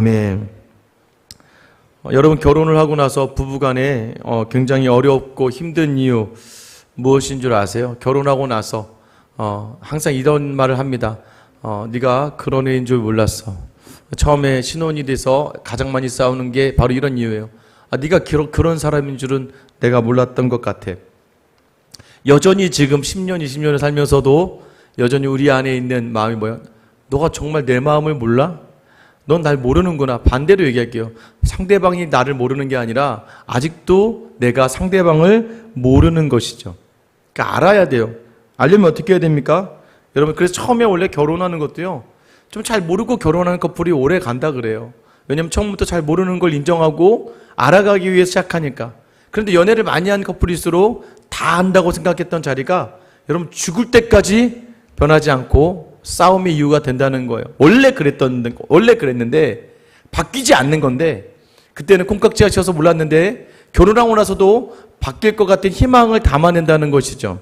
아멘. 여러분 결혼을 하고 나서 부부간에 굉장히 어렵고 힘든 이유 무엇인 줄 아세요? 결혼하고 나서 항상 이런 말을 합니다. 네가 그런 애인 줄 몰랐어. 처음에 신혼이 돼서 가장 많이 싸우는 게 바로 이런 이유예요. 네가 그런 사람인 줄은 내가 몰랐던 것 같아. 여전히 지금 10년, 20년을 살면서도 여전히 우리 안에 있는 마음이 뭐야? 너가 정말 내 마음을 몰라? 넌 날 모르는구나. 반대로 얘기할게요. 상대방이 나를 모르는 게 아니라 아직도 내가 상대방을 모르는 것이죠. 그러니까 알아야 돼요. 알려면 어떻게 해야 됩니까? 여러분, 그래서 처음에 원래 결혼하는 것도요, 좀 잘 모르고 결혼하는 커플이 오래 간다 그래요. 왜냐면 처음부터 잘 모르는 걸 인정하고 알아가기 위해서 시작하니까. 그런데 연애를 많이 한 커플일수록 다 안다고 생각했던 자리가 여러분 죽을 때까지 변하지 않고 싸움의 이유가 된다는 거예요. 원래 그랬는데 바뀌지 않는 건데, 그때는 콩깍지가 씌어서 몰랐는데 결혼하고 나서도 바뀔 것 같은 희망을 담아낸다는 것이죠.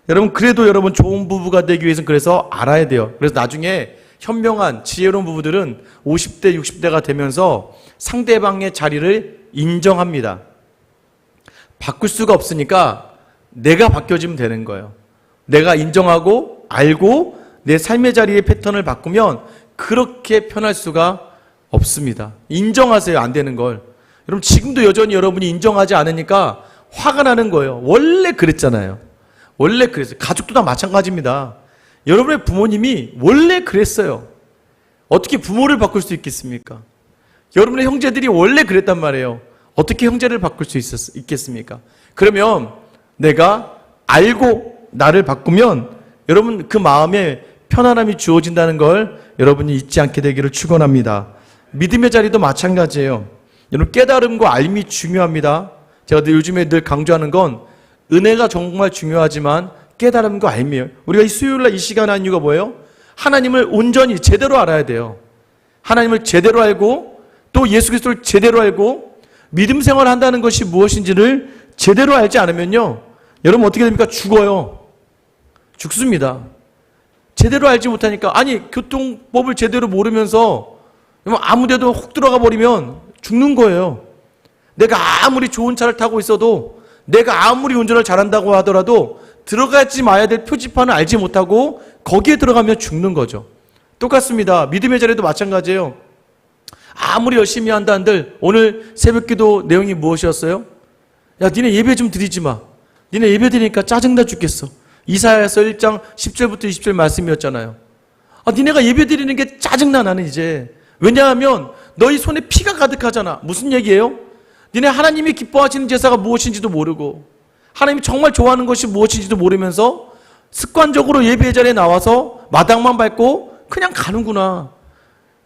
여러분, 그래도 여러분 좋은 부부가 되기 위해서는 그래서 알아야 돼요. 그래서 나중에 현명한 지혜로운 부부들은 50대 60대가 되면서 상대방의 자리를 인정합니다. 바꿀 수가 없으니까 내가 바뀌어지면 되는 거예요. 내가 인정하고 알고 내 삶의 자리의 패턴을 바꾸면 그렇게 편할 수가 없습니다. 인정하세요, 안 되는 걸. 여러분, 지금도 여전히 여러분이 인정하지 않으니까 화가 나는 거예요. 원래 그랬잖아요. 원래 그랬어요. 가족도 다 마찬가지입니다. 여러분의 부모님이 원래 그랬어요. 어떻게 부모를 바꿀 수 있겠습니까? 여러분의 형제들이 원래 그랬단 말이에요. 어떻게 형제를 바꿀 수 있겠습니까? 그러면 내가 알고 나를 바꾸면 여러분 그 마음에 편안함이 주어진다는 걸 여러분이 잊지 않게 되기를 축원합니다. 믿음의 자리도 마찬가지예요. 여러분, 깨달음과 알미 중요합니다. 제가 요즘에 늘 강조하는 건 은혜가 정말 중요하지만 깨달음과 알미예요. 우리가 이 수요일날 이 시간 한 이유가 뭐예요? 하나님을 온전히 제대로 알아야 돼요. 하나님을 제대로 알고 또 예수 그리스도를 제대로 알고 믿음 생활을 한다는 것이 무엇인지를 제대로 알지 않으면요, 여러분 어떻게 됩니까? 죽어요. 죽습니다. 제대로 알지 못하니까. 아니, 교통법을 제대로 모르면서 아무 데도 혹 들어가 버리면 죽는 거예요. 내가 아무리 좋은 차를 타고 있어도, 내가 아무리 운전을 잘한다고 하더라도 들어가지 마야 될 표지판을 알지 못하고 거기에 들어가면 죽는 거죠. 똑같습니다. 믿음의 자리도 마찬가지예요. 아무리 열심히 한다 한들 오늘 새벽기도 내용이 무엇이었어요? 야, 니네 예배 좀 드리지 마. 니네 예배 드리니까 짜증나 죽겠어. 이사야서 1장 10절부터 20절 말씀이었잖아요. 니네가 예배 드리는 게 짜증나, 나는 이제. 왜냐하면 너희 손에 피가 가득하잖아. 무슨 얘기예요? 니네 하나님이 기뻐하시는 제사가 무엇인지도 모르고 하나님이 정말 좋아하는 것이 무엇인지도 모르면서 습관적으로 예배 자리에 나와서 마당만 밟고 그냥 가는구나.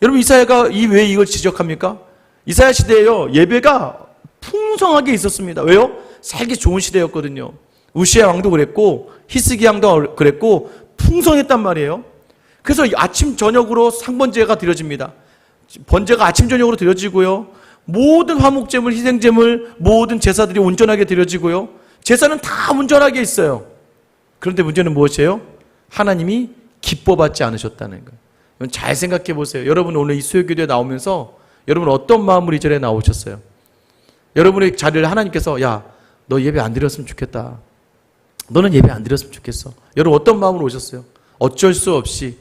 여러분, 이사야가 왜 이걸 지적합니까? 이사야 시대에요, 예배가 풍성하게 있었습니다. 왜요? 살기 좋은 시대였거든요. 우시야 왕도 그랬고 히스기 왕도 그랬고 풍성했단 말이에요. 그래서 아침 저녁으로 상번제가 드려집니다. 번제가 아침 저녁으로 드려지고요, 모든 화목제물, 희생제물, 모든 제사들이 온전하게 드려지고요, 제사는 다 온전하게 있어요. 그런데 문제는 무엇이에요? 하나님이 기뻐받지 않으셨다는 거예요. 잘 생각해 보세요. 여러분 오늘 이 수요기도에 나오면서 여러분 어떤 마음으로 이 자리에 나오셨어요? 여러분의 자리를 하나님께서, 야, 너 예배 안 드렸으면 좋겠다. 너는 예배 안 드렸으면 좋겠어. 여러분 어떤 마음으로 오셨어요? 어쩔 수 없이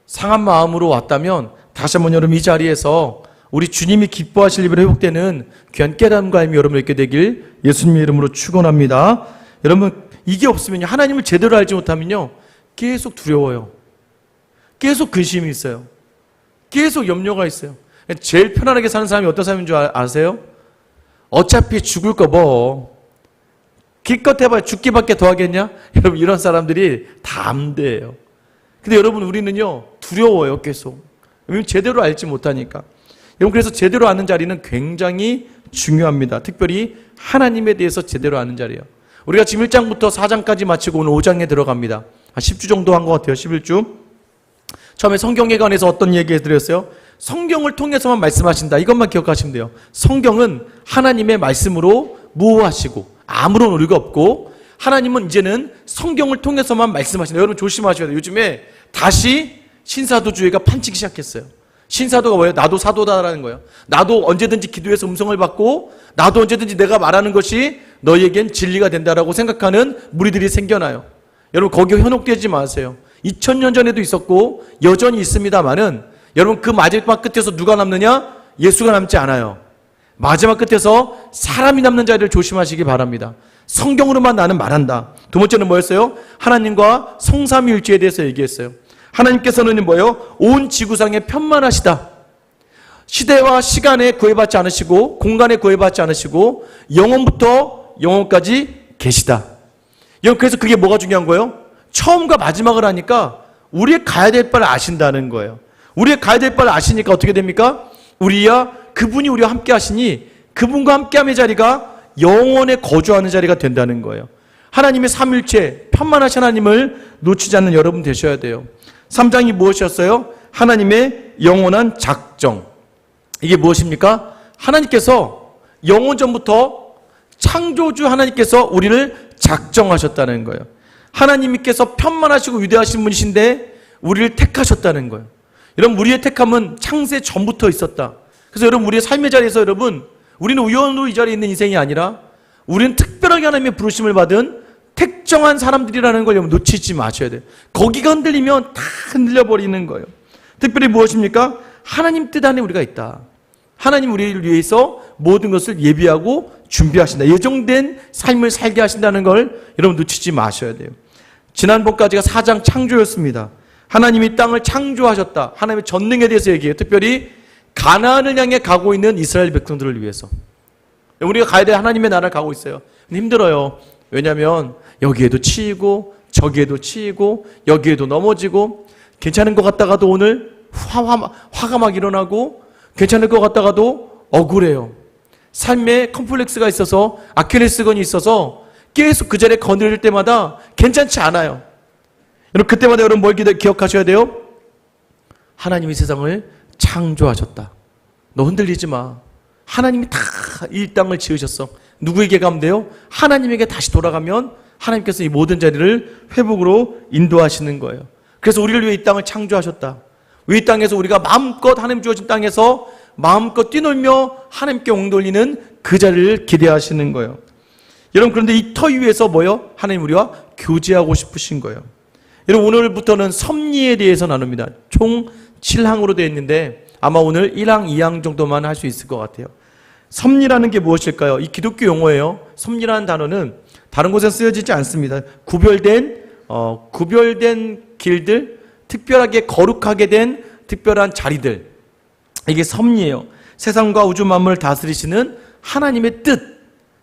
상한 마음으로 왔다면 다시 한번 여러분 이 자리에서 우리 주님이 기뻐하실 일을 회복되는 귀한 깨달음과 알미 여러분 있게 되길 예수님의 이름으로 축원합니다. 여러분, 이게 없으면 하나님을 제대로 알지 못하면요, 계속 두려워요. 계속 근심이 있어요. 계속 염려가 있어요. 제일 편안하게 사는 사람이 어떤 사람인 줄 아세요? 어차피 죽을 거 뭐 기껏 해봐야 죽기밖에 더 하겠냐? 여러분, 이런 사람들이 다 암대예요. 근데 여러분, 우리는요 두려워요. 계속. 왜냐면 제대로 알지 못하니까. 여러분, 그래서 제대로 아는 자리는 굉장히 중요합니다. 특별히 하나님에 대해서 제대로 아는 자리예요. 우리가 지금 1장부터 4장까지 마치고 오늘 5장에 들어갑니다. 한 10주 정도 한 것 같아요. 11주. 처음에 성경에 관해서 어떤 얘기 해드렸어요? 성경을 통해서만 말씀하신다. 이것만 기억하시면 돼요. 성경은 하나님의 말씀으로 무호하시고 아무런 오류가 없고, 하나님은 이제는 성경을 통해서만 말씀하신다. 여러분 조심하셔야 돼요. 요즘에 다시 신사도주의가 판치기 시작했어요. 신사도가 뭐예요? 나도 사도다라는 거예요. 나도 언제든지 기도해서 음성을 받고 나도 언제든지 내가 말하는 것이 너희에겐 진리가 된다라고 생각하는 무리들이 생겨나요. 여러분 거기에 현혹되지 마세요. 2000년 전에도 있었고 여전히 있습니다만은 여러분 그 마지막 끝에서 누가 남느냐? 예수가 남지 않아요. 마지막 끝에서 사람이 남는 자리를 조심하시기 바랍니다. 성경으로만 나는 말한다. 두 번째는 뭐였어요? 하나님과 성삼위일체에 대해서 얘기했어요. 하나님께서는 뭐예요? 온 지구상에 편만하시다. 시대와 시간에 구애받지 않으시고 공간에 구애받지 않으시고 영원부터 영원까지 계시다. 그래서 그게 뭐가 중요한 거예요? 처음과 마지막을 하니까 우리의 가야 될 바를 아신다는 거예요. 우리의 가야 될 바를 아시니까 어떻게 됩니까? 그분이 우리와 함께 하시니 그분과 함께함의 자리가 영원에 거주하는 자리가 된다는 거예요. 하나님의 삼일체 편만하신 하나님을 놓치지 않는 여러분 되셔야 돼요. 3장이 무엇이었어요? 하나님의 영원한 작정. 이게 무엇입니까? 하나님께서 영원 전부터 창조주 하나님께서 우리를 작정하셨다는 거예요. 하나님께서 편만하시고 위대하신 분이신데 우리를 택하셨다는 거예요. 여러분 우리의 택함은 창세 전부터 있었다. 그래서 여러분 우리의 삶의 자리에서 여러분 우리는 우연으로 이 자리에 있는 인생이 아니라 우리는 특별하게 하나님의 부르심을 받은 특정한 사람들이라는 걸 여러분 놓치지 마셔야 돼요. 거기가 흔들리면 다 흔들려 버리는 거예요. 특별히 무엇입니까? 하나님 뜻 안에 우리가 있다. 하나님 우리를 위해서 모든 것을 예비하고 준비하신다. 예정된 삶을 살게 하신다는 걸 여러분 놓치지 마셔야 돼요. 지난번까지가 4장 창조였습니다. 하나님이 땅을 창조하셨다. 하나님의 전능에 대해서 얘기해요. 특별히 가나안을 향해 가고 있는 이스라엘 백성들을 위해서. 우리가 가야 될 하나님의 나라를 가고 있어요. 근데 힘들어요. 왜냐하면 여기에도 치이고 저기에도 치이고 여기에도 넘어지고 괜찮은 것 같다가도 오늘 화가 막 일어나고 괜찮을 것 같다가도 억울해요. 삶에 컴플렉스가 있어서 아킬레스건이 있어서 계속 그 자리에 거느릴 때마다 괜찮지 않아요. 여러분 그때마다 여러분 뭘 기억하셔야 돼요? 하나님이 세상을 창조하셨다. 너 흔들리지 마. 하나님이 다 이 땅을 지으셨어. 누구에게 가면 돼요? 하나님에게 다시 돌아가면 하나님께서 이 모든 자리를 회복으로 인도하시는 거예요. 그래서 우리를 위해 이 땅을 창조하셨다. 이 땅에서 우리가 마음껏 하나님 주어진 땅에서 마음껏 뛰놀며 하나님께 옹돌리는 그 자리를 기대하시는 거예요. 여러분 그런데 이 터 위에서 뭐요? 하나님 우리와 교제하고 싶으신 거예요. 여러분 오늘부터는 섭리에 대해서 나눕니다. 총 7항으로 되어 있는데 아마 오늘 1항, 2항 정도만 할 수 있을 것 같아요. 섭리라는 게 무엇일까요? 이 기독교 용어예요. 섭리라는 단어는 다른 곳에 쓰여지지 않습니다. 구별된 길들, 특별하게 거룩하게 된 특별한 자리들. 이게 섭리예요. 세상과 우주 만물을 다스리시는 하나님의 뜻.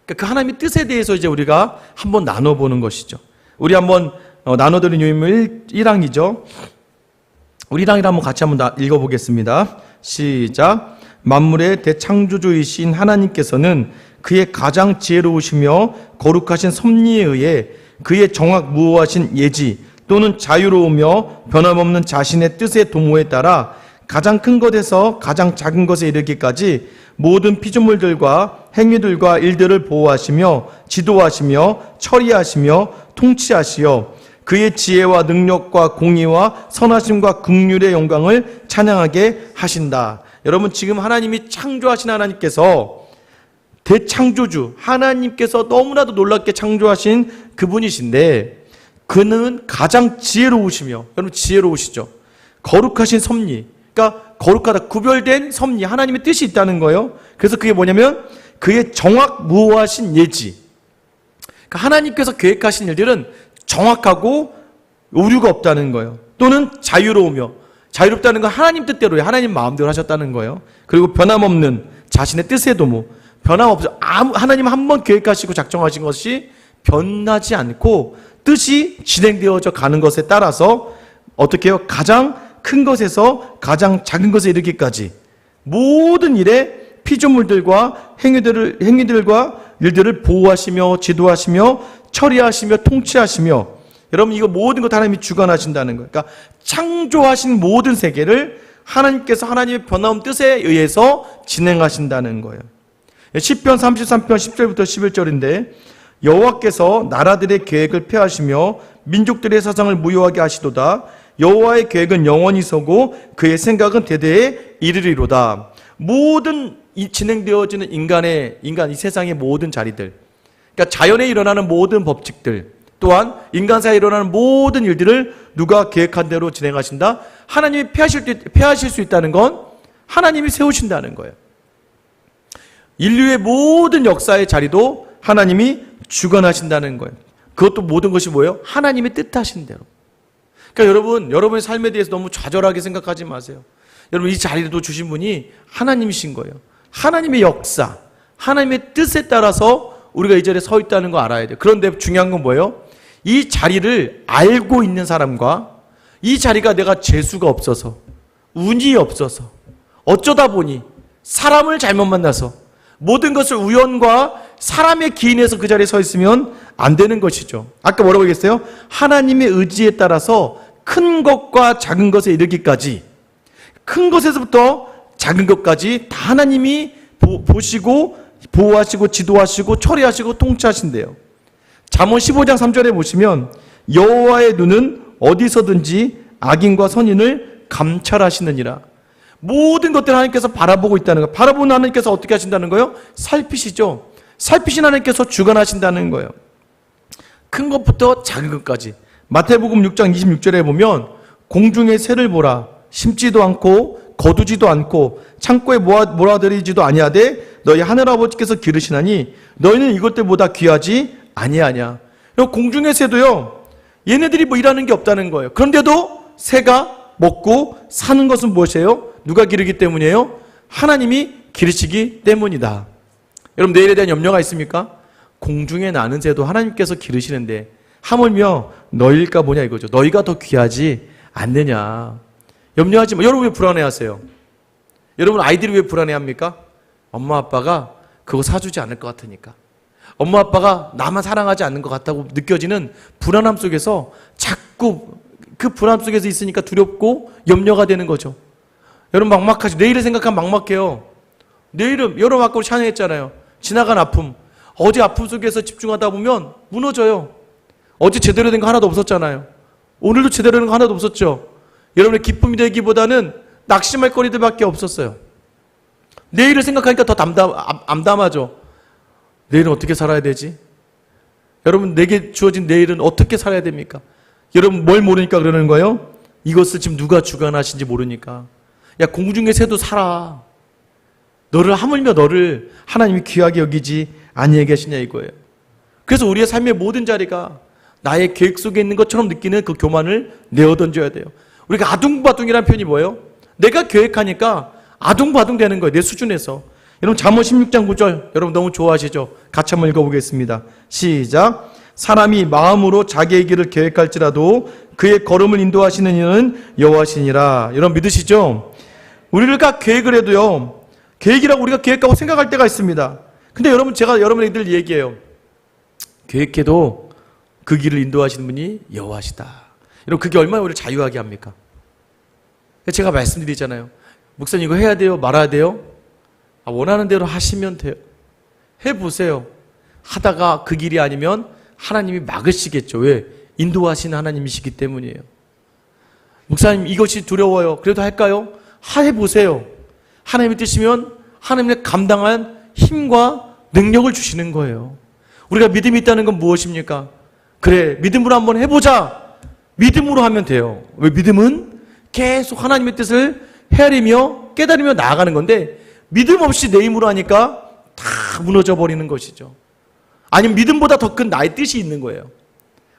그러니까 그 하나님의 뜻에 대해서 이제 우리가 한번 나눠보는 것이죠. 우리 한번 나눠드린 요인물 1항이죠. 우리 1항이라 한번 같이 한번 읽어보겠습니다. 시작. 만물의 대창조주이신 하나님께서는 그의 가장 지혜로우시며 거룩하신 섭리에 의해 그의 정확무오하신 예지 또는 자유로우며 변함없는 자신의 뜻의 도모에 따라 가장 큰 것에서 가장 작은 것에 이르기까지 모든 피조물들과 행위들과 일들을 보호하시며 지도하시며 처리하시며 통치하시어 그의 지혜와 능력과 공의와 선하심과 긍휼의 영광을 찬양하게 하신다. 여러분 지금 하나님이 창조하신 하나님께서 대창조주 하나님께서 너무나도 놀랍게 창조하신 그분이신데 그는 가장 지혜로우시며 여러분 지혜로우시죠. 거룩하신 섭리 그러니까 거룩하다 구별된 섭리 하나님의 뜻이 있다는 거예요. 그래서 그게 뭐냐면 그의 정확무오하신 예지 그러니까 하나님께서 계획하신 일들은 정확하고 오류가 없다는 거예요. 또는 자유로우며 자유롭다는 건 하나님 뜻대로요. 하나님 마음대로 하셨다는 거예요. 그리고 변함없는 자신의 뜻의 도모 변함없어. 하나님 한 번 계획하시고 작정하신 것이 변하지 않고 뜻이 진행되어져 가는 것에 따라서 어떻게 해요? 가장 큰 것에서 가장 작은 것에 이르기까지 모든 일에 피조물들과 행위들과 일들을 보호하시며 지도하시며 처리하시며 통치하시며 여러분 이거 모든 것 하나님이 주관하신다는 거예요. 그러니까 창조하신 모든 세계를 하나님께서 하나님의 변함없는 뜻에 의해서 진행하신다는 거예요. 시편 33편 10절부터 11절인데 여호와께서 나라들의 계획을 폐하시며 민족들의 사상을 무효하게 하시도다. 여호와의 계획은 영원히 서고 그의 생각은 대대에 이르리로다. 모든 이 진행되어지는 인간 이 세상의 모든 자리들, 그러니까 자연에 일어나는 모든 법칙들, 또한 인간 사이에 일어나는 모든 일들을 누가 계획한 대로 진행하신다? 하나님이 폐하실 수 있다는 건 하나님이 세우신다는 거예요. 인류의 모든 역사의 자리도 하나님이 주관하신다는 거예요. 그것도 모든 것이 뭐예요? 하나님의 뜻하신 대로. 그러니까 여러분, 여러분의 삶에 대해서 너무 좌절하게 생각하지 마세요. 여러분, 이 자리도 주신 분이 하나님이신 거예요. 하나님의 역사, 하나님의 뜻에 따라서 우리가 이 자리에 서 있다는 거 알아야 돼요. 그런데 중요한 건 뭐예요? 이 자리를 알고 있는 사람과 이 자리가 내가 재수가 없어서, 운이 없어서, 어쩌다 보니 사람을 잘못 만나서 모든 것을 우연과 사람의 기인해서 그 자리에 서 있으면 안 되는 것이죠. 아까 뭐라고 얘기했어요? 하나님의 의지에 따라서 큰 것과 작은 것에 이르기까지, 큰 것에서부터 작은 것까지 다 하나님이 보시고 보호하시고 지도하시고 처리하시고 통치하신대요. 잠언 15장 3절에 보시면 여호와의 눈은 어디서든지 악인과 선인을 감찰하시느니라. 모든 것들을 하나님께서 바라보고 있다는 거예요. 바라보는 하나님께서 어떻게 하신다는 거예요? 살피시죠. 살피신 하나님께서 주관하신다는 거예요. 큰 것부터 작은 것까지. 마태복음 6장 26절에 보면 공중의 새를 보라. 심지도 않고 거두지도 않고 창고에 몰아들이지도 아니하되 너희 하늘아버지께서 기르시나니 너희는 이것들보다 귀하지 아니하냐. 공중의 새도요, 얘네들이 뭐 일하는 게 없다는 거예요. 그런데도 새가 먹고 사는 것은 무엇이에요? 누가 기르기 때문이에요? 하나님이 기르시기 때문이다. 여러분, 내일에 대한 염려가 있습니까? 공중에 나는 새도 하나님께서 기르시는데 하물며 너희일까 보냐 이거죠. 너희가 더 귀하지 않느냐. 염려하지 마. 여러분 왜 불안해하세요? 여러분 아이들이 왜 불안해합니까? 엄마 아빠가 그거 사주지 않을 것 같으니까. 엄마 아빠가 나만 사랑하지 않는 것 같다고 느껴지는 불안함 속에서 자꾸 그 불안함 속에서 있으니까 두렵고 염려가 되는 거죠. 여러분 막막하지. 내일을 생각하면 막막해요. 내일은 여러분 아까 우리 찬양했잖아요. 지나간 아픔. 어제 아픔 속에서 집중하다 보면 무너져요. 어제 제대로 된 거 하나도 없었잖아요. 오늘도 제대로 된 거 하나도 없었죠. 여러분의 기쁨이 되기보다는 낙심할 거리들밖에 없었어요. 내일을 생각하니까 더 암담하죠. 내일은 어떻게 살아야 되지? 여러분 내게 주어진 내일은 어떻게 살아야 됩니까? 여러분 뭘 모르니까 그러는 거예요? 이것을 지금 누가 주관하신지 모르니까. 야, 공중의 새도 살아. 하물며 너를 하나님이 귀하게 여기지 아니하게 하시냐 이거예요. 그래서 우리의 삶의 모든 자리가 나의 계획 속에 있는 것처럼 느끼는 그 교만을 내어던져야 돼요. 우리가 아둥바둥이라는 표현이 뭐예요? 내가 계획하니까 아둥바둥 되는 거예요. 내 수준에서. 여러분 잠언 16장 9절 여러분 너무 좋아하시죠? 같이 한번 읽어보겠습니다. 시작. 사람이 마음으로 자기의 길을 계획할지라도 그의 걸음을 인도하시는 이는 여호와시니라. 여러분 믿으시죠? 우리가 계획을 해도요, 계획이라고 우리가 계획하고 생각할 때가 있습니다. 근데 여러분 제가 여러분에게 늘 얘기해요. 계획해도 그 길을 인도하시는 분이 여호와시다. 여러분 그게 얼마나 우리를 자유하게 합니까? 제가 말씀드리잖아요. 목사님 이거 해야 돼요? 말아야 돼요? 원하는 대로 하시면 돼요. 해보세요. 하다가 그 길이 아니면 하나님이 막으시겠죠. 왜? 인도하시는 하나님이시기 때문이에요. 목사님 이것이 두려워요. 그래도 할까요? 해보세요. 하나님이 뜻이면 하나님의 감당한 힘과 능력을 주시는 거예요. 우리가 믿음이 있다는 건 무엇입니까? 그래, 믿음으로 한번 해보자. 믿음으로 하면 돼요. 왜? 믿음은 계속 하나님의 뜻을 헤아리며 깨달으며 나아가는 건데 믿음 없이 내 힘으로 하니까 다 무너져 버리는 것이죠. 아니면 믿음보다 더 큰 나의 뜻이 있는 거예요.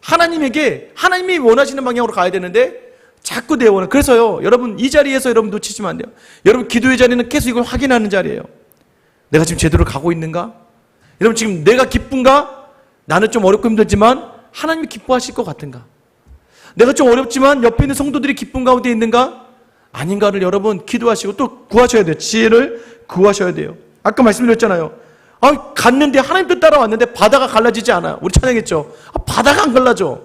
하나님이 원하시는 방향으로 가야 되는데 자꾸 내 원은. 그래서요, 여러분 이 자리에서 여러분 놓치시면 안 돼요. 여러분 기도의 자리는 계속 이걸 확인하는 자리예요. 내가 지금 제대로 가고 있는가? 여러분 지금 내가 기쁜가? 나는 좀 어렵고 힘들지만 하나님이 기뻐하실 것 같은가? 내가 좀 어렵지만 옆에 있는 성도들이 기쁜 가운데 있는가? 아닌가를 여러분 기도하시고 또 구하셔야 돼요. 지혜를 구하셔야 돼요. 아까 말씀드렸잖아요. 갔는데 하나님 뜻 따라왔는데 바다가 갈라지지 않아. 우리 찬양했죠. 바다가 안 갈라져.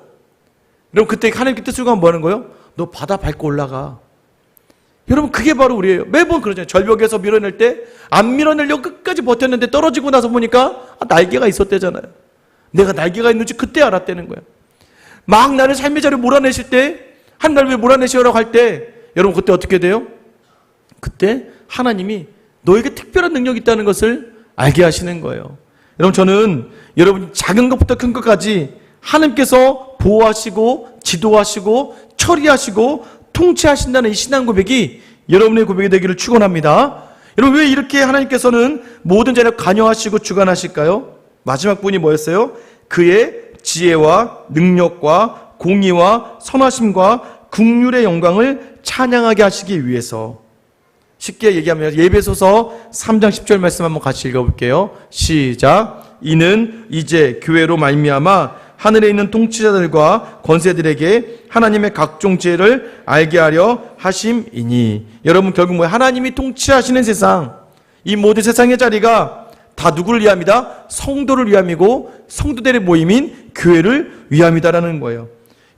여러분 그때 하나님께 뜻을 구하면 뭐 하는 거예요? 너 바다 밟고 올라가. 여러분 그게 바로 우리예요. 매번 그러잖아요. 절벽에서 밀어낼 때 안 밀어내려고 끝까지 버텼는데 떨어지고 나서 보니까 날개가 있었대잖아요. 내가 날개가 있는지 그때 알았다는 거예요. 막 나를 삶의 자리에 몰아내실 때 하나님 날 왜 몰아내시오라고 할 때 여러분 그때 어떻게 돼요? 그때 하나님이 너에게 특별한 능력이 있다는 것을 알게 하시는 거예요. 여러분 저는 여러분 작은 것부터 큰 것까지 하나님께서 보호하시고 지도하시고 처리하시고 통치하신다는 이 신앙 고백이 여러분의 고백이 되기를 축원합니다. 여러분 왜 이렇게 하나님께서는 모든 자를 관여하시고 주관하실까요? 마지막 분이 뭐였어요? 그의 지혜와 능력과 공의와 선하심과 긍휼의 영광을 찬양하게 하시기 위해서. 쉽게 얘기하면 예배소서 3장 10절 말씀 한번 같이 읽어볼게요. 시작. 이는 이제 교회로 말미암아 하늘에 있는 통치자들과 권세들에게 하나님의 각종 지혜를 알게 하려 하심이니. 여러분 결국 뭐예요? 하나님이 통치하시는 세상, 이 모든 세상의 자리가 다 누구를 위함이다? 성도를 위함이고 성도들의 모임인 교회를 위함이다라는 거예요.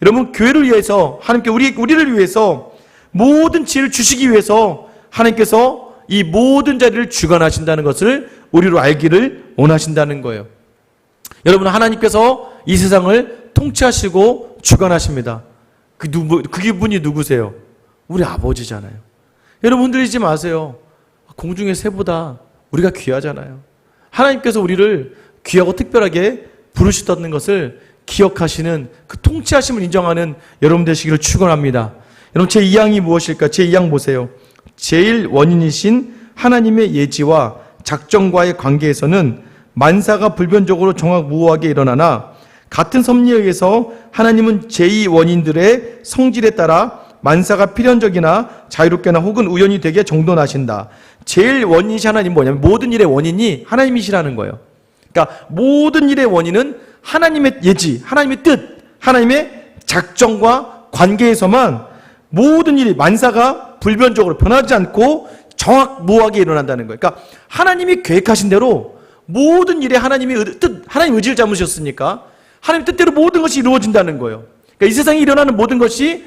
여러분 교회를 위해서 하나님께 우리를 위해서 모든 지혜를 주시기 위해서 하나님께서 이 모든 자리를 주관하신다는 것을 우리로 알기를 원하신다는 거예요. 여러분 하나님께서 이 세상을 통치하시고 주관하십니다. 그분이 누구세요? 우리 아버지잖아요. 여러분 흔들리지 마세요. 공중의 새보다 우리가 귀하잖아요. 하나님께서 우리를 귀하고 특별하게 부르셨다는 것을 기억하시는 그 통치하심을 인정하는 여러분 되시기를 축원합니다. 여러분 제2항이 무엇일까? 제2항 보세요. 제일 원인이신 하나님의 예지와 작정과의 관계에서는 만사가 불변적으로 정확무오하게 일어나나 같은 섭리에 의해서 하나님은 제2원인들의 성질에 따라 만사가 필연적이나 자유롭게나 혹은 우연히 되게 정돈하신다. 제일 원인이신 하나님 뭐냐면 모든 일의 원인이 하나님이시라는 거예요. 그러니까 모든 일의 원인은 하나님의 예지, 하나님의 뜻, 하나님의 작정과 관계에서만 모든 일이 만사가 불변적으로 변하지 않고 정확무오하게 일어난다는 거예요. 그러니까 하나님이 계획하신 대로 모든 일에 하나님의 뜻, 하나님 의지를 담으셨으니까 하나님 뜻대로 모든 것이 이루어진다는 거예요. 그러니까 이 세상에 일어나는 모든 것이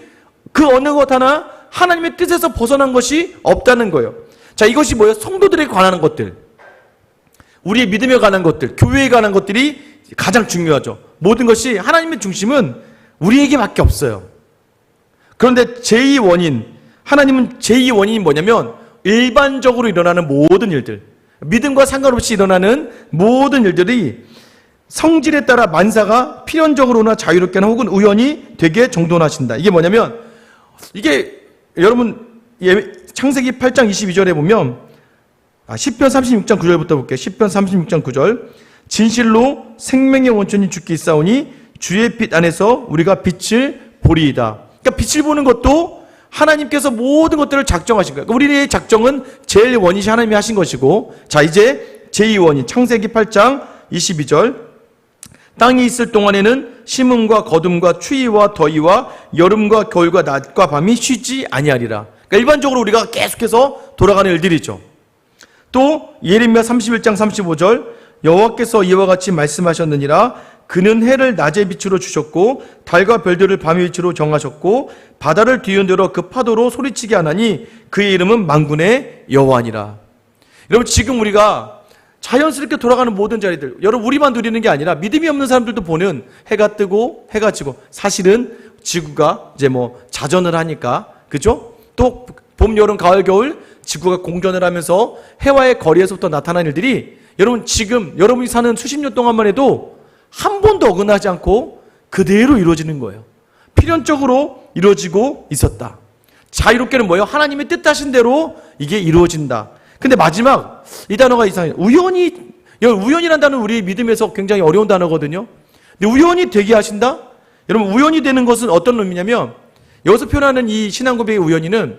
그 어느 것 하나 하나님의 뜻에서 벗어난 것이 없다는 거예요. 자, 이것이 뭐예요? 성도들에게 관한 것들, 우리의 믿음에 관한 것들, 교회에 관한 것들이 가장 중요하죠. 모든 것이 하나님의 중심은 우리에게밖에 없어요. 그런데 제2원인, 하나님은 제2원인이 뭐냐면 일반적으로 일어나는 모든 일들, 믿음과 상관없이 일어나는 모든 일들이 성질에 따라 만사가 필연적으로나 자유롭게나 혹은 우연히 되게 정돈하신다. 이게 뭐냐면 이게 여러분 창세기 8장 22절에 보면 시편 36장 9절부터 볼게요. 시편 36장 9절. 진실로 생명의 원천이 주께 있사오니 주의 빛 안에서 우리가 빛을 보리이다. 그러니까 빛을 보는 것도 하나님께서 모든 것들을 작정하신 거예요. 그러니까 우리의 작정은 제일 원이시 하나님이 하신 것이고, 자 이제 제2원인 창세기 8장 22절. 땅이 있을 동안에는 심음과 거둠과 추위와 더위와 여름과 겨울과 낮과 밤이 쉬지 아니하리라. 그러니까 일반적으로 우리가 계속해서 돌아가는 일들이죠. 또 예레미야 31장 35절. 여호와께서 이와 같이 말씀하셨느니라. 그는 해를 낮의 빛으로 주셨고 달과 별들을 밤의 빛으로 정하셨고 바다를 뒤흔들어 그 파도로 소리치게 하나니 그의 이름은 만군의 여호와니라. 여러분 지금 우리가 자연스럽게 돌아가는 모든 자리들, 여러분 우리만 누리는 게 아니라 믿음이 없는 사람들도 보는 해가 뜨고 해가 지고, 사실은 지구가 이제 뭐 자전을 하니까, 그죠? 또 봄, 여름, 가을, 겨울 지구가 공전을 하면서 해와의 거리에서부터 나타난 일들이 여러분 지금 여러분이 사는 수십 년 동안만 해도 한 번도 어긋나지 않고 그대로 이루어지는 거예요. 필연적으로 이루어지고 있었다. 자유롭게는 뭐예요? 하나님의 뜻하신 대로 이게 이루어진다. 근데 마지막 이 단어가 이상해요. 우연이라는 단어는 우리 믿음에서 굉장히 어려운 단어거든요. 근데 우연히 되게 하신다? 여러분 우연히 되는 것은 어떤 의미냐면 여기서 표현하는 이 신앙 고백의 우연히는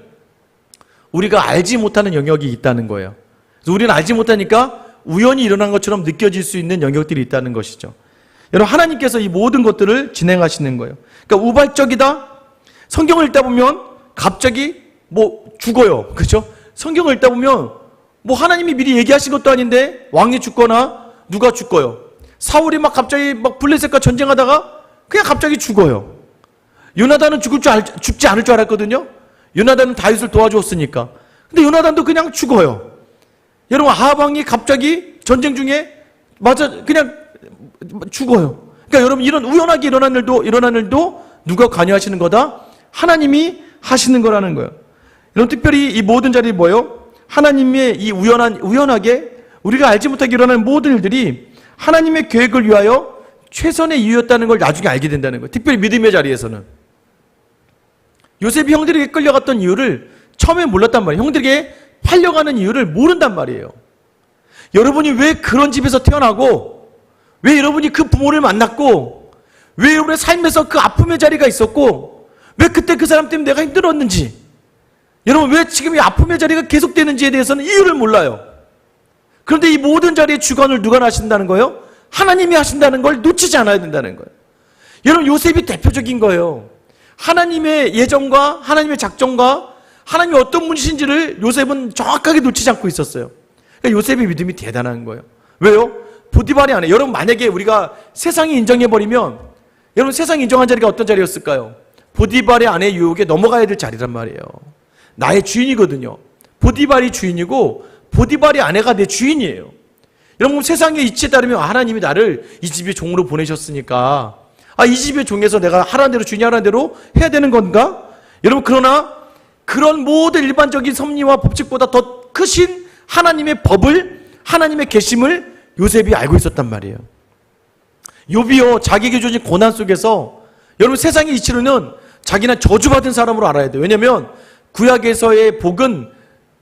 우리가 알지 못하는 영역이 있다는 거예요. 그래서 우리는 알지 못하니까 우연히 일어난 것처럼 느껴질 수 있는 영역들이 있다는 것이죠. 여러분 하나님께서 이 모든 것들을 진행하시는 거예요. 그러니까 우발적이다. 성경을 읽다 보면 갑자기 뭐 죽어요. 그렇죠? 성경을 읽다 보면 뭐 하나님이 미리 얘기하신 것도 아닌데 왕이 죽거나 누가 죽어요. 사울이 막 갑자기 막 블레셋과 전쟁하다가 그냥 갑자기 죽어요. 요나단은 죽지 않을 줄 알았거든요. 요나단은 다윗을 도와주었으니까. 근데 요나단도 그냥 죽어요. 여러분 아합 왕이 갑자기 전쟁 중에 그냥 죽어요. 그러니까 여러분 이런 우연하게 일어난 일도 누가 관여하시는 거다? 하나님이 하시는 거라는 거예요. 여러분, 특별히 이 모든 자리에 뭐예요? 하나님의 이 우연하게 우리가 알지 못하게 일어나는 모든 일들이 하나님의 계획을 위하여 최선의 이유였다는 걸 나중에 알게 된다는 거예요. 특별히 믿음의 자리에서는. 요셉이 형들에게 끌려갔던 이유를 처음에 몰랐단 말이에요. 형들에게 팔려가는 이유를 모른단 말이에요. 여러분이 왜 그런 집에서 태어나고, 왜 여러분이 그 부모를 만났고, 왜 여러분의 삶에서 그 아픔의 자리가 있었고, 왜 그때 그 사람 때문에 내가 힘들었는지, 여러분 왜 지금 이 아픔의 자리가 계속되는지에 대해서는 이유를 몰라요. 그런데 이 모든 자리의 주관을 누가 하신다는 거예요? 하나님이 하신다는 걸 놓치지 않아야 된다는 거예요. 여러분, 요셉이 대표적인 거예요. 하나님의 예정과 하나님의 작정과 하나님이 어떤 분이신지를 요셉은 정확하게 놓치지 않고 있었어요. 그러니까 요셉의 믿음이 대단한 거예요. 왜요? 보디발이 안에, 여러분 만약에 우리가 세상이 인정해버리면, 여러분 세상이 인정한 자리가 어떤 자리였을까요? 보디발의 아내 유혹에 넘어가야 될 자리란 말이에요. 나의 주인이거든요. 보디발이 주인이고 보디발의 아내가 내 주인이에요. 여러분, 세상의 이치에 따르면 하나님이 나를 이 집의 종으로 보내셨으니까 이 집의 종에서 내가 하라는 대로, 주인이 하라는 대로 해야 되는 건가? 여러분, 그러나 그런 모든 일반적인 섭리와 법칙보다 더 크신 하나님의 법을, 하나님의 계심을 요셉이 알고 있었단 말이에요. 욥이요, 자기에게 주어진 고난 속에서, 여러분 세상의 이치로는 자기는 저주받은 사람으로 알아야 돼요. 왜냐하면 구약에서의 복은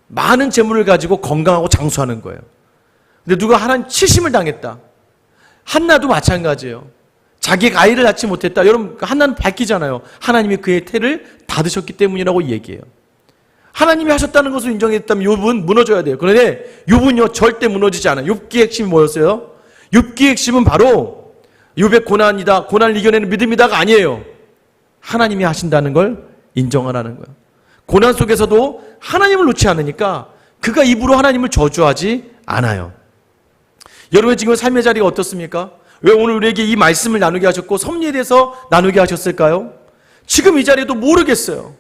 많은 재물을 가지고 건강하고 장수하는 거예요. 근데 누가 하나님 치심을 당했다. 한나도 마찬가지예요. 자기가 아이를 낳지 못했다. 여러분, 한나는 밝히잖아요. 하나님이 그의 태를 닫으셨기 때문이라고 얘기해요. 하나님이 하셨다는 것을 인정했다면 욥은 무너져야 돼요. 그런데 욥은요, 절대 무너지지 않아요. 욥기의 핵심이 뭐였어요? 욥기의 핵심은 바로 욥의 고난이다, 고난을 이겨내는 믿음이다가 아니에요. 하나님이 하신다는 걸 인정하라는 거예요. 고난 속에서도 하나님을 놓지 않으니까 그가 입으로 하나님을 저주하지 않아요. 여러분, 지금 삶의 자리가 어떻습니까? 왜 오늘 우리에게 이 말씀을 나누게 하셨고 섭리에 대해서 나누게 하셨을까요? 지금 이 자리에도 모르겠어요.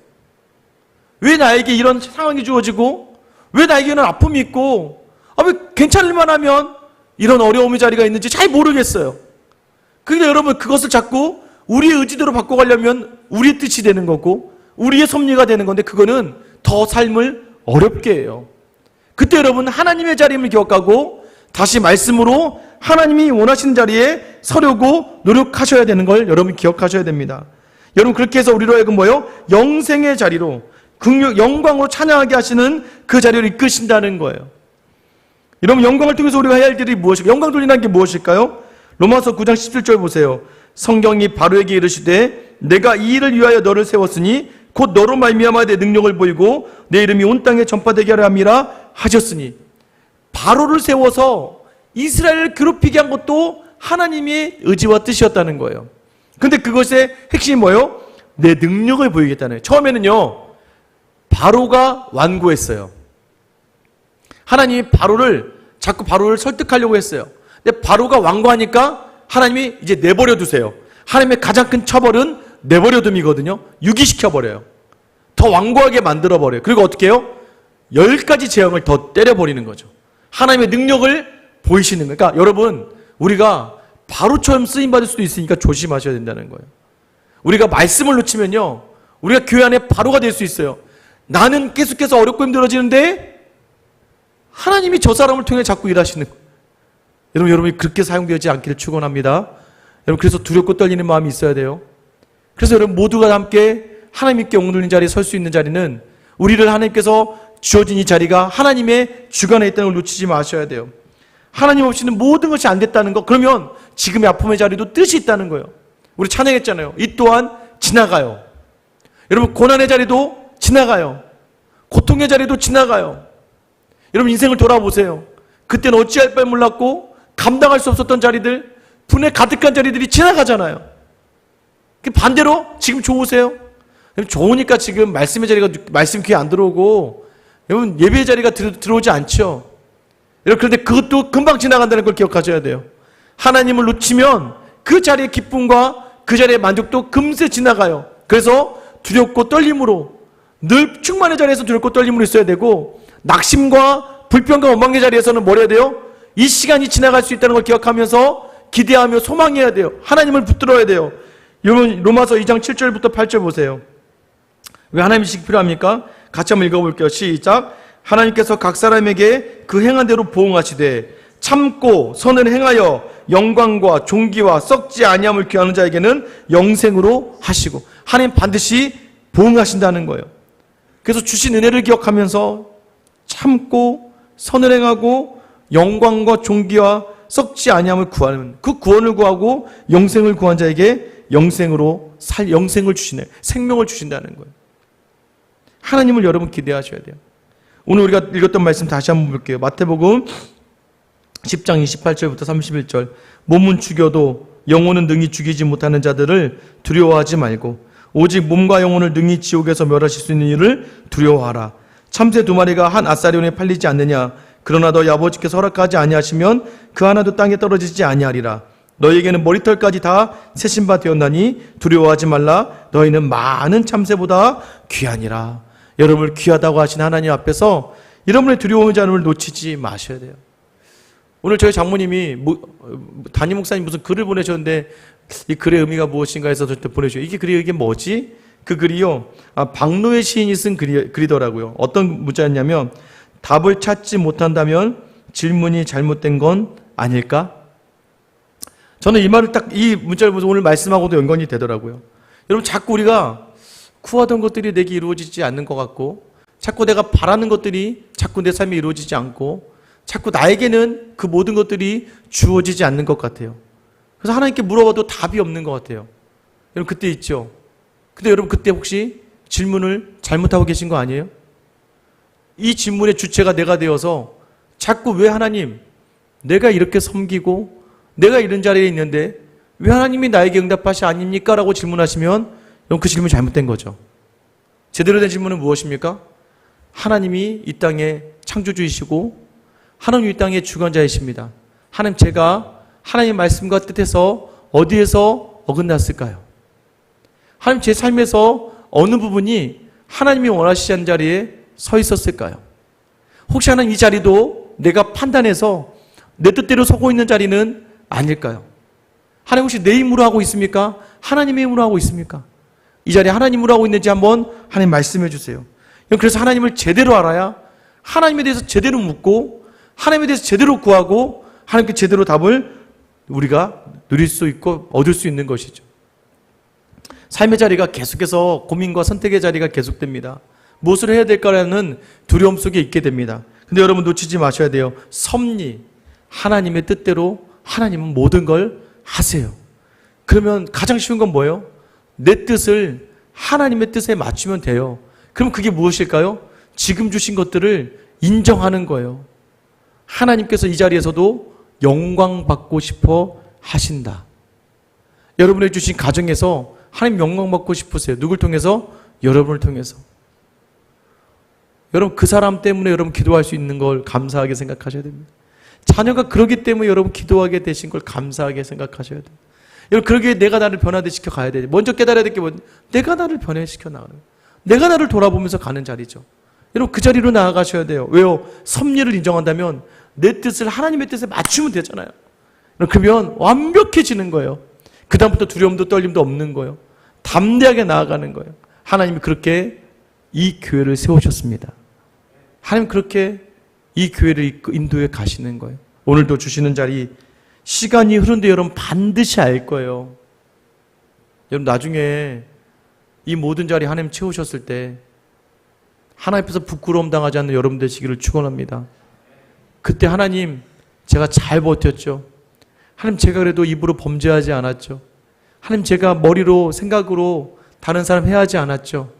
왜 나에게 이런 상황이 주어지고, 왜 나에게 이런 아픔이 있고, 왜 괜찮을만 하면 이런 어려움의 자리가 있는지 잘 모르겠어요. 그런데 여러분, 그것을 자꾸 우리의 의지대로 바꿔가려면 우리의 뜻이 되는 거고 우리의 섭리가 되는 건데, 그거는 더 삶을 어렵게 해요. 그때 여러분, 하나님의 자리임을 기억하고 다시 말씀으로 하나님이 원하시는 자리에 서려고 노력하셔야 되는 걸 여러분 기억하셔야 됩니다. 여러분, 그렇게 해서 우리로 하여금 뭐예요? 영생의 자리로, 영광으로 찬양하게 하시는 그 자리를 이끄신다는 거예요. 여러분, 영광을 통해서 우리가 해야 할 일이 무엇일까요? 영광 돌리는 게 무엇일까요? 로마서 9장 17절 보세요. 성경이 바로에게 이르시되 내가 이 일을 위하여 너를 세웠으니 곧 너로 말미암아 내 능력을 보이고 내 이름이 온 땅에 전파되게 하려 함이라 하셨으니, 바로를 세워서 이스라엘을 괴롭히게 한 것도 하나님의 의지와 뜻이었다는 거예요. 근데 그것의 핵심이 뭐예요? 내 능력을 보이겠다는 거예요. 처음에는요, 바로가 완고했어요. 하나님이 자꾸 바로를 설득하려고 했어요. 근데 바로가 완고하니까 하나님이 이제 내버려 두세요. 하나님의 가장 큰 처벌은 내버려둠이거든요. 유기시켜버려요. 더 완고하게 만들어버려요. 그리고 어떻게 해요? 10가지 재앙을 더 때려버리는 거죠. 하나님의 능력을 보이시는 거예요. 그러니까 여러분, 우리가 바로처럼 쓰임받을 수도 있으니까 조심하셔야 된다는 거예요. 우리가 말씀을 놓치면요, 우리가 교회 안에 바로가 될 수 있어요. 나는 계속해서 어렵고 힘들어지는데 하나님이 저 사람을 통해 자꾸 일하시는 거예요. 여러분이 그렇게 사용되지 않기를 축원합니다. 여러분, 그래서 두렵고 떨리는 마음이 있어야 돼요. 그래서 여러분 모두가 함께 하나님께 옥눌린 자리에 설 수 있는 자리는, 우리를 하나님께서 주어진 이 자리가 하나님의 주관에 있다는 걸 놓치지 마셔야 돼요. 하나님 없이는 모든 것이 안 됐다는 거, 그러면 지금의 아픔의 자리도 뜻이 있다는 거예요. 우리 찬양했잖아요. 이 또한 지나가요. 여러분, 고난의 자리도 지나가요. 고통의 자리도 지나가요. 여러분, 인생을 돌아보세요. 그때는 어찌할 바를 몰랐고 감당할 수 없었던 자리들, 분에 가득한 자리들이 지나가잖아요. 반대로 지금 좋으세요? 좋으니까 지금 말씀의 자리가, 말씀 귀에 안 들어오고, 여러분 예배의 자리가 들어오지 않죠. 여러분, 그런데 그것도 금방 지나간다는 걸 기억하셔야 돼요. 하나님을 놓치면 그 자리의 기쁨과 그 자리의 만족도 금세 지나가요. 그래서 두렵고 떨림으로, 늘 충만의 자리에서 두렵고 떨림으로 있어야 되고, 낙심과 불평과 원망의 자리에서는 뭘 해야 돼요? 이 시간이 지나갈 수 있다는 걸 기억하면서 기대하며 소망해야 돼요. 하나님을 붙들어야 돼요. 여러분, 로마서 2장 7절부터 8절 보세요. 왜 하나님 지식이 필요합니까? 같이 한번 읽어볼게요. 시작. 하나님께서 각 사람에게 그 행한 대로 보응하시되 참고 선을 행하여 영광과 존귀와 썩지 아니함을 귀하는 자에게는 영생으로 하시고, 하나님 반드시 보응하신다는 거예요. 그래서 주신 은혜를 기억하면서 참고 선을 행하고 영광과 존귀와 썩지 아니함을 구하는, 그 구원을 구하고 영생을 구한 자에게 영생을 주시네, 생명을 주신다는 거예요. 하나님을 여러분 기대하셔야 돼요. 오늘 우리가 읽었던 말씀 다시 한번 볼게요. 마태복음 10장 28절부터 31절. 몸은 죽여도 영혼은 능히 죽이지 못하는 자들을 두려워하지 말고 오직 몸과 영혼을 능히 지옥에서 멸하실 수 있는 이를 두려워하라. 참새 2마리가 한 아사리온에 팔리지 않느냐? 그러나 너희 아버지께서 허락하지 아니하시면 그 하나도 땅에 떨어지지 아니하리라. 너희에게는 머리털까지 다 세신 바 되었나니 두려워하지 말라. 너희는 많은 참새보다 귀하니라. 여러분을 귀하다고 하신 하나님 앞에서 여러분의 두려움의 자음을 놓치지 마셔야 돼요. 오늘 저희 장모님이 담임 목사님 무슨 글을 보내셨는데 이 글의 의미가 무엇인가 해서 저한테 보내주셔요. 이게 뭐지? 그 글이요, 박노해 시인이 쓴 글이더라고요. 어떤 문자였냐면, 답을 찾지 못한다면 질문이 잘못된 건 아닐까? 저는 이 말을 이 문자를 보면서 오늘 말씀하고도 연관이 되더라고요. 여러분, 자꾸 우리가 구하던 것들이 내게 이루어지지 않는 것 같고, 자꾸 내가 바라는 것들이 자꾸 내 삶에 이루어지지 않고, 자꾸 나에게는 그 모든 것들이 주어지지 않는 것 같아요. 그래서 하나님께 물어봐도 답이 없는 것 같아요. 여러분, 그때 있죠? 근데 여러분, 그때 혹시 질문을 잘못하고 계신 거 아니에요? 이 질문의 주체가 내가 되어서 자꾸 왜 하나님, 내가 이렇게 섬기고 내가 이런 자리에 있는데 왜 하나님이 나에게 응답하시 아닙니까? 라고 질문하시면 여러분, 그 질문이 잘못된 거죠. 제대로 된 질문은 무엇입니까? 하나님이 이 땅의 창조주이시고 하나님 이 땅의 주관자이십니다. 하나님, 제가 하나님의 말씀과 뜻에서 어디에서 어긋났을까요? 하나님, 제 삶에서 어느 부분이 하나님이 원하시지 않는 자리에 서 있었을까요? 혹시 하나님, 이 자리도 내가 판단해서 내 뜻대로 서고 있는 자리는 아닐까요? 하나님, 혹시 내 힘으로 하고 있습니까? 하나님의 힘으로 하고 있습니까? 이 자리에 하나님으로 하고 있는지 한번 하나님 말씀해 주세요. 그래서 하나님을 제대로 알아야 하나님에 대해서 제대로 묻고 하나님에 대해서 제대로 구하고 하나님께 제대로 답을 우리가 누릴 수 있고 얻을 수 있는 것이죠. 삶의 자리가 계속해서 고민과 선택의 자리가 계속됩니다. 무엇을 해야 될까라는 두려움 속에 있게 됩니다. 근데 여러분, 놓치지 마셔야 돼요. 섭리, 하나님의 뜻대로 하나님은 모든 걸 하세요. 그러면 가장 쉬운 건 뭐예요? 내 뜻을 하나님의 뜻에 맞추면 돼요. 그럼 그게 무엇일까요? 지금 주신 것들을 인정하는 거예요. 하나님께서 이 자리에서도 영광 받고 싶어 하신다. 여러분의 주신 가정에서 하나님 영광 받고 싶으세요. 누굴 통해서? 여러분을 통해서. 여러분, 그 사람 때문에 여러분 기도할 수 있는 걸 감사하게 생각하셔야 됩니다. 자녀가 그러기 때문에 여러분 기도하게 되신 걸 감사하게 생각하셔야 돼요. 여러분, 그러기에 내가 나를 변화시켜 가야 돼요. 먼저 깨달아야 될 게 뭐예요? 내가 나를 변화시켜 나가는 거예요. 내가 나를 돌아보면서 가는 자리죠. 여러분, 그 자리로 나아가셔야 돼요. 왜요? 섭리를 인정한다면 내 뜻을 하나님의 뜻에 맞추면 되잖아요. 그러면 완벽해지는 거예요. 그 다음부터 두려움도 떨림도 없는 거예요. 담대하게 나아가는 거예요. 하나님이 그렇게 이 교회를 세우셨습니다. 하나님 그렇게 이 교회를 인도해 가시는 거예요. 오늘도 주시는 자리, 시간이 흐른데 여러분 반드시 알 거예요. 여러분, 나중에 이 모든 자리 하나님 채우셨을 때 하나님 앞에서 부끄러움 당하지 않는 여러분 되시기를 축원합니다. 그때 하나님, 제가 잘 버텼죠. 하나님, 제가 그래도 입으로 범죄하지 않았죠. 하나님, 제가 머리로 생각으로 다른 사람 해하지 않았죠.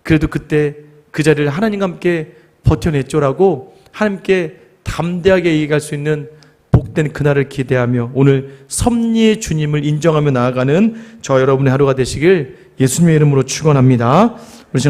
그래도 그때 그 자리를 하나님과 함께 버텨냈죠라고 하나님께 담대하게 얘기할 수 있는 복된 그날을 기대하며 오늘 섭리의 주님을 인정하며 나아가는 저 여러분의 하루가 되시길 예수님의 이름으로 축원합니다. 우리